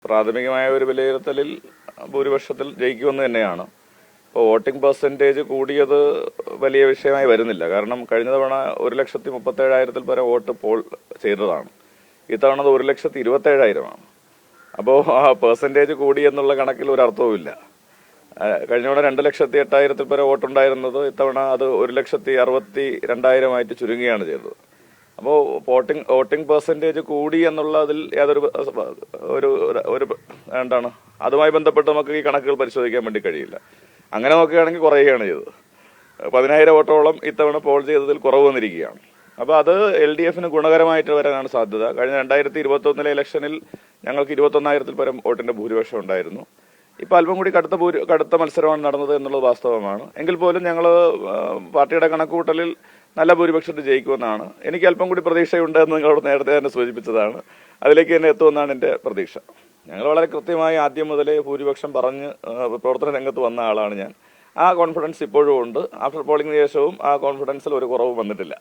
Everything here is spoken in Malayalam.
പ്രാഥമികമായ ഒരു വിലയിരുത്തലിൽ ഭൂരിപക്ഷത്തിൽ ജയിക്കുമെന്ന് തന്നെയാണ്. ഇപ്പോൾ വോട്ടിംഗ് പെർസെൻറ്റേജ് കൂടിയത് വലിയ വിഷയമായി വരുന്നില്ല. കാരണം കഴിഞ്ഞ തവണ 1,37,000 പരം വോട്ട് പോൾ ചെയ്തതാണ്. ഇത്തവണ അത് 1,27,000 അപ്പോൾ ആ പെർസെൻറ്റേജ് കൂടി എന്നുള്ള കണക്കിൽ ഒരു അർത്ഥവുമില്ല. കഴിഞ്ഞ തവണ 2,08,000 പരം വോട്ടുണ്ടായിരുന്നത് ഇത്തവണ അത് 1,62,200 ചുരുങ്ങുകയാണ് ചെയ്തത്. അപ്പോൾ വോട്ടിംഗ് പെർസെൻറ്റേജ് കൂടി എന്നുള്ളതിൽ യാതൊരു എന്താണ് അതുമായി ബന്ധപ്പെട്ട് നമുക്ക് ഈ കണക്കുകൾ പരിശോധിക്കാൻ വേണ്ടി കഴിയില്ല. അങ്ങനെ നോക്കുകയാണെങ്കിൽ കുറയുകയാണ് ചെയ്തത്. 10,000 വോട്ടോളം ഇത്തവണ പോൾ ചെയ്തതിൽ കുറവ് വന്നിരിക്കുകയാണ്. അപ്പോൾ അത് LDFന് ഗുണകരമായിട്ട് വരാനാണ് സാധ്യത. കഴിഞ്ഞ 2021 ഇലക്ഷനിൽ ഞങ്ങൾക്ക് 21,000 പരം വോട്ടിന്റെ ഭൂരിപക്ഷം ഉണ്ടായിരുന്നു. ഇപ്പം അല്പം കൂടി കടുത്ത മത്സരമാണ് നടന്നത് എന്നുള്ളത് വാസ്തവമാണ്. എങ്കിൽ പോലും ഞങ്ങൾ പാർട്ടിയുടെ കണക്കുകൂട്ടലിൽ നല്ല ഭൂരിപക്ഷത്തിൽ ജയിക്കുമെന്നാണ്. എനിക്ക് അല്പം കൂടി പ്രതീക്ഷയുണ്ട് എന്ന് നിങ്ങളോട് നേരത്തെ തന്നെ സൂചിപ്പിച്ചതാണ്. അതിലേക്ക് തന്നെ എത്തുമെന്നാണ് എൻ്റെ പ്രതീക്ഷ. ഞങ്ങൾ വളരെ കൃത്യമായി ആദ്യം മുതലേ ഭൂരിപക്ഷം പറഞ്ഞ് പ്രവർത്തന രംഗത്ത് വന്ന ആളാണ് ഞാൻ. ആ കോൺഫിഡൻസ് ഇപ്പോഴും ഉണ്ട്. ആഫ്റ്റർ പോളിംഗിന് ശേഷവും ആ കോൺഫിഡൻസിൽ ഒരു കുറവ് വന്നിട്ടില്ല.